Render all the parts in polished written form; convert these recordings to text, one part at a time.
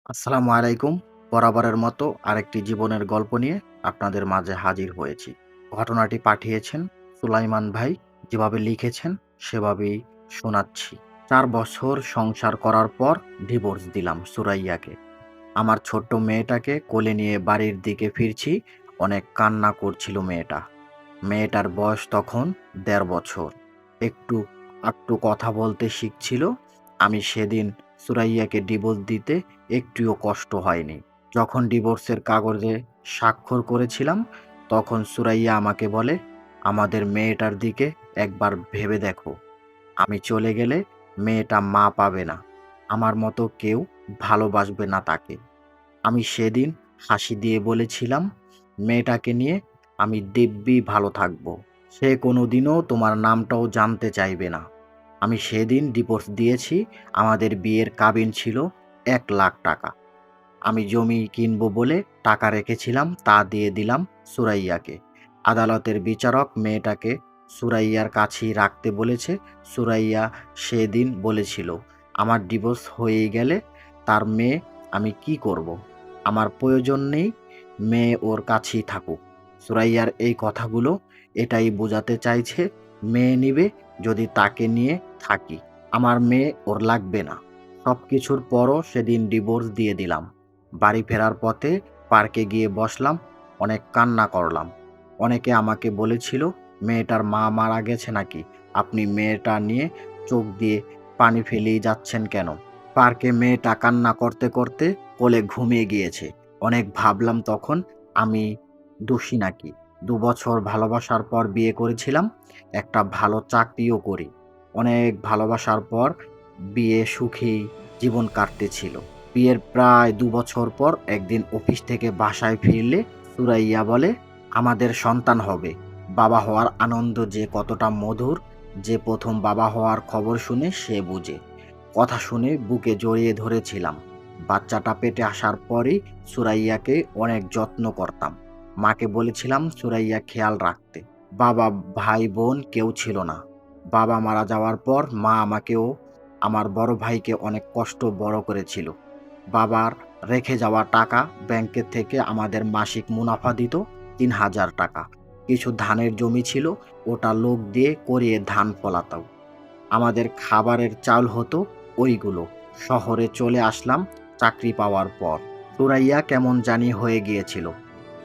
আসসালামু আলাইকুম। বরাবরের মতো আরেকটি জীবনের গল্প নিয়ে আপনাদের মাঝে হাজির হয়েছি। ঘটনাটি পাঠিয়েছেন সুলাইমান ভাই। যেভাবে লিখেছেন সেভাবেই শোনাচ্ছি। ৪ বছর সংসার করার পর ডিভোর্স দিলাম সুরাইয়াকে। আমার ছোট্ট মেয়েটাকে কোলে নিয়ে বাড়ির দিকে ফিরছি। অনেক কান্না করছিল মেয়েটা। মেয়েটার বয়স তখন ১.৫ বছর। একটু আধটু কথা বলতে শিখছিল। আমি সেদিন সুরাইয়াকে ডিভোর্স দিতে একটুও কষ্ট হয়নি। যখন ডিভোর্সের কাগজে স্বাক্ষর করেছিলাম, তখন সুরাইয়া আমাকে বলে, "আমাদের মেয়েটার দিকে একবার ভেবে দেখো। আমি চলে গেলে মেয়েটা মা পাবে না। আমার মতো কেউ ভালোবাসবে না তাকে।" আমি সেদিন হাসি দিয়ে বলেছিলাম, "মেয়েটাকে নিয়ে আমি দিব্যি ভালো থাকবো। সে কোনোদিনও তোমার নামটাও জানতে চাইবে না।" আমি সেদিন ডিভোর্স দিয়েছি। আমাদের বিয়ের কাবিন ছিল ৳১,০০,০০০। আমি জমি কিনবো বলে টাকা রেখেছিলাম, তা দিয়ে দিলাম সুরাইয়াকে। আদালতের বিচারক মেয়েটাকে সুরাইয়ার কাছেই রাখতে বলেছে। সুরাইয়া সেদিন বলেছিল, "আমার ডিভোর্স হয়ে গেলে তার মেয়ে আমি কি করব? আমার প্রয়োজন নেই, মেয়ে ওর কাছেই থাকুক।" সুরাইয়ার এই কথাগুলো এটাই বোঝাতে চাইছে, মেয়ে নিবে যদি তাকে নিয়ে থাকি। আমার মেয়ে ওর লাগবে না। সবকিছুর পরও সেদিন ডিভোর্স দিয়ে দিলাম। বাড়ি ফেরার পথে পার্কে গিয়ে বসলাম, অনেক কান্না করলাম। অনেকে আমাকে বলেছিল, "মেয়েটার মা মারা গেছে নাকি? আপনি মেয়েটা নিয়ে চোখ দিয়ে পানি ফেলেই যাচ্ছেন কেন?" পার্কে মেয়েটা কান্না করতে করতে কোলে ঘুমিয়ে গিয়েছে। অনেক ভাবলাম তখন, আমি দোষী নাকি? ২ বছর ভালোবাসার পর বিয়ে করেছিলাম, একটা ভালো চাকরিও করি। অনেক ভালোবাসার পর বিয়ে সুখী জীবন কাটতেছিল। বিয়ের প্রায় ২ বছর পর একদিন অফিস থেকে বাসায় ফিরলে সুরাইয়া বলে, "আমাদের সন্তান হবে।" বাবা হওয়ার আনন্দ যে কতটা মধুর, যে ১ম বাবা হওয়ার খবর শুনে সে বুঝে। কথা শুনে বুকে জড়িয়ে ধরেছিলাম। বাচ্চাটা পেটে আসার পরেই সুরাইয়াকে অনেক যত্ন করতাম। মাকে বলেছিলাম সুরাইয়া খেয়াল রাখতে। বাবা, ভাই, বোন কেউ ছিল না। বাবা মারা যাওয়ার পর মা আমাকেও আমার বড় ভাইকে অনেক কষ্ট বড় করেছিল। বাবার রেখে যাওয়া টাকা ব্যাংকের থেকে আমাদের মাসিক মুনাফা দিত ৳৩,০০০। কিছু ধানের জমি ছিল, ওটা লোক দিয়ে করিয়ে ধান ফলাতাম। আমাদের খাবারের চাল হতো ওইগুলো। শহরে চলে আসলাম চাকরি পাওয়ার পর। সুরাইয়া কেমন জানি হয়ে গিয়েছিল।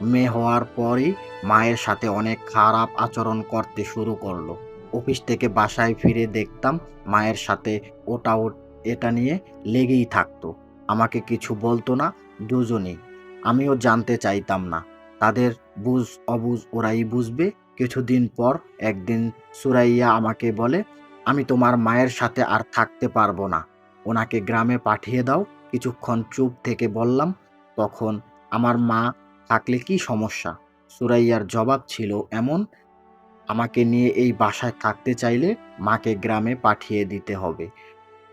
মেয়ে হওয়ার পরই মায়ের সাথে অনেক খারাপ আচরণ করতে শুরু করলো। অফিস থেকে বাসায় ফিরে দেখতাম মায়ের সাথে ওটা এটা নিয়ে লেগেই থাকতো। আমাকে কিছু বলতো না দুজনেই। আমিও জানতে চাইতাম না। তাদের বুঝ অবুঝ ওরাই বুঝবে। কিছুদিন পর একদিন সুরাইয়া আমাকে বলে, "আমি তোমার মায়ের সাথে আর থাকতে পারবো না। ওনাকে গ্রামে পাঠিয়ে দাও।" কিছুক্ষণ চুপ থেকে বললাম, "তখন আমার মা থাকলে কি সমস্যা?" সুরাইয়ার জবাব ছিল এমন, "আমাকে নিয়ে এই বাসায় থাকতে চাইলে মাকে গ্রামে পাঠিয়ে দিতে হবে।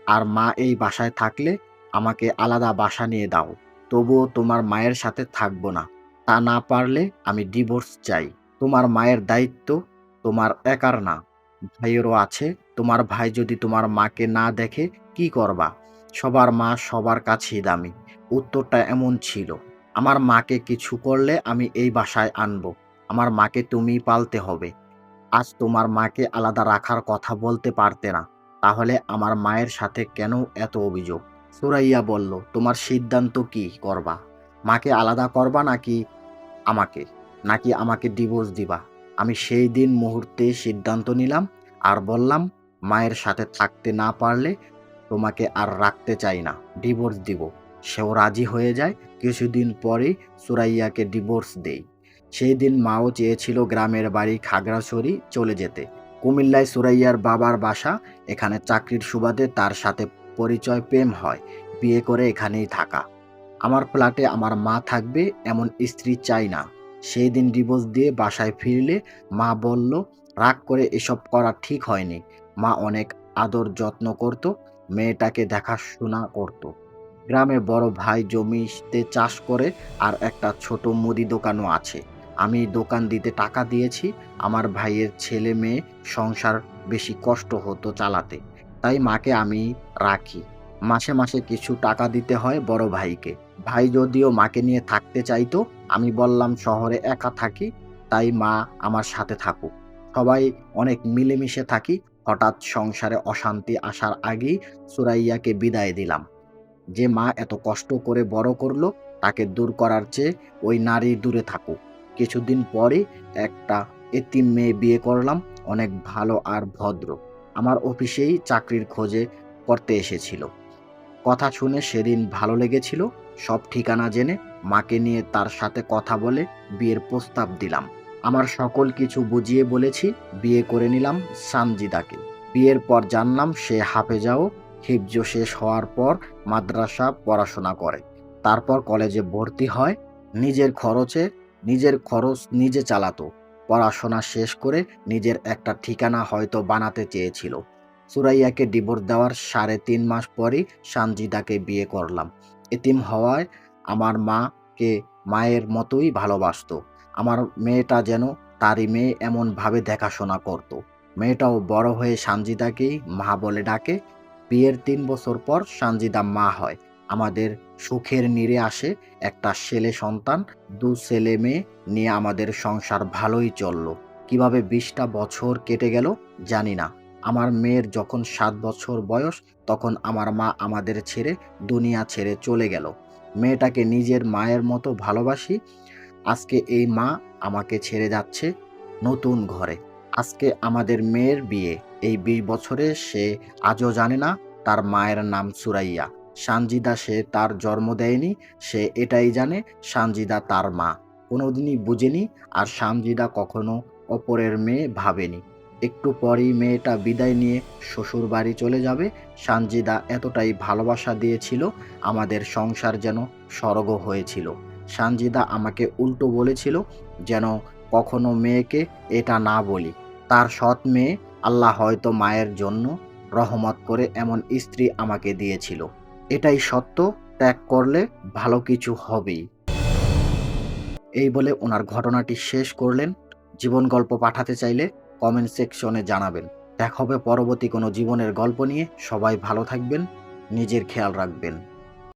আর মা এই বাসায় থাকলে আমাকে আলাদা বাসা নিয়ে দাও। তবুও তোমার মায়ের সাথে থাকবো না। তা না পারলে আমি ডিভোর্স চাই। তোমার মায়ের দায়িত্ব তোমার একার না, ভাইয়েরও আছে। তোমার ভাই যদি তোমার মাকে না দেখে কি করবা? সবার মা সবার কাছেই দামি।" উত্তরটা এমন ছিল, "আমার মাকে কিছু করলে আমি এই বাসায় আনবো। আমার মাকে তুমিই পালতে হবে। আজ তোমার মাকে আলাদা রাখার কথা বলতে পারতে না। তাহলে আমার মায়ের সাথে কেন এত অভিযোগ?" সুরাইয়া বলল, "তোমার সিদ্ধান্ত কি করবা? মাকে আলাদা করবা আমাকে? নাকি আমাকে ডিভোর্স দিবা?" আমি সেই দিন মুহূর্তে সিদ্ধান্ত নিলাম আর বললাম, "মায়ের সাথে থাকতে না পারলে তোমাকে আর রাখতে চাই না। ডিভোর্স দিব।" সেও রাজি হয়ে যায়। কিছুদিন পরেই সুরাইয়াকে ডিভোর্স দেই। সেই দিন মাও চেয়েছিল গ্রামের বাড়ি খাগড়াছড়ি চলে যেতে। কুমিল্লায় সুরাইয়ার বাবার বাসা। এখানে চাকরির সুবাদে তার সাথে পরিচয়, প্রেম হয়। বিয়ে করে এখানেই থাকা। আমার ফ্ল্যাটে আমার মা থাকবে এমন স্ত্রী চাই না। সেই দিন ডিভোর্স দিয়ে বাসায় ফিরলে মা বলল, "রাগ করে এসব করা ঠিক হয়নি।" মা অনেক আদর যত্ন করত, মেয়েটাকে দেখাশোনা করত। গ্রামে বড় ভাই জমিতে চাষ করে আর একটা ছোট মুদি দোকানও আছে। আমি দোকান দিতে টাকা দিয়েছি। আমার ভাইয়ের ছেলে মেয়ে সংসার বেশি কষ্ট হতো চালাতে। তাই মাকে আমি রাখি। মাসে মাসে কিছু টাকা দিতে হয় বড় ভাইকে। ভাই যদিও মাকে নিয়ে থাকতে চাইতো, আমি বললাম শহরে একা থাকি, তাই মা আমার সাথে থাকুক। সবাই অনেক মিলেমিশে থাকি। হঠাৎ সংসারে অশান্তি আসার আগেই সুরাইয়াকে বিদায় দিলাম। যে মা এত কষ্ট করে বড় করলো, তাকে দূর করার চেয়ে ওই নারী দূরে থাকুক। কিছুদিন পরই একটা এতিম মেয়ে বিয়ে করলাম, অনেক ভালো আর ভদ্র। আমার অফিসেই চাকরির খোঁজে করতে এসেছিল। কথা শুনে সেদিন ভালো লেগেছিল। সব ঠিকানা জেনে মাকে নিয়ে তার সাথে কথা বলে বিয়ের প্রস্তাব দিলাম। আমার সকল কিছু বুঝিয়ে বলেছি, বিয়ে করে নিলাম সানজিদাকে। বিয়ের পর জানলাম সে হাফেজাও। হিফজ শেষ হওয়ার পর মাদ্রাসা পড়াশোনা করে। তারপর কলেজে ভর্তি হয়। নিজের খরচে নিজের খরচ নিজে চালাতো। পড়াশোনা শেষ করে নিজের একটা ঠিকানা হয়তো বানাতে চেয়েছিল। সুরাইয়াকে ডিভোর্স দেওয়ার ৩.৫ মাস পরই সানজিদাকে বিয়ে করলাম। এতিম হওয়ায় আমার মাকে মায়ের মতোই ভালোবাসতো। আমার মেয়েটা যেন তারই মেয়ে এমনভাবে দেখাশোনা করত। মেয়েটাও বড় হয়ে সানজিদাকেই মা বলে ডাকে। বিয়ের ৩ বছর পর সানজিদা মা হয়। আমাদের সুখের নীড়ে আসে একটা ছেলে সন্তান। ২ ছেলে মেয়ে নিয়ে আমাদের সংসার ভালোই চলল। কিভাবে ২০টা বছর কেটে গেল জানি না। আমার মেয়ের যখন ৭ বছর বয়স, তখন আমার মা আমাদের ছেড়ে দুনিয়া ছেড়ে চলে গেল। মেয়েটাকে নিজের মায়ের মতো ভালোবাসি। আজকে এই মা আমাকে ছেড়ে যাচ্ছে নতুন ঘরে। আজকে আমাদের মেয়ের বিয়ে। এই ২০ বছরে সে আজও জানে না তার মায়ের নাম সুরাইয়া। সানজিদা সে তার জন্ম দেয়নি, সে এটাই জানে সানজিদা তার মা। কোনোদিনই বুঝেনি, আর সানজিদা কখনো অপরের মেয়ে ভাবেনি। একটু পরেই মেয়েটা বিদায় নিয়ে শ্বশুরবাড়ি চলে যাবে। সানজিদা এতটাই ভালোবাসা দিয়েছিল, আমাদের সংসার যেন স্বর্গ হয়েছিল। সানজিদা আমাকে উল্টো বলেছিল যেন কখনো মেয়েকে এটা না বলি। তার সৎ মেয়ে, আল্লাহ হয়তো মায়ের জন্য রহমত করে এমন স্ত্রী আমাকে দিয়েছিল। এটাই সত্য, ত্যাগ করলে ভালো কিছু হবেই। এই বলে ওনার ঘটনাটি শেষ করলেন। জীবন গল্প পাঠাতে চাইলে কমেন্ট সেকশনে জানাবেন। দেখা হবে পরবর্তী কোনো জীবনের গল্প নিয়ে। সবাই ভালো থাকবেন, নিজের খেয়াল রাখবেন।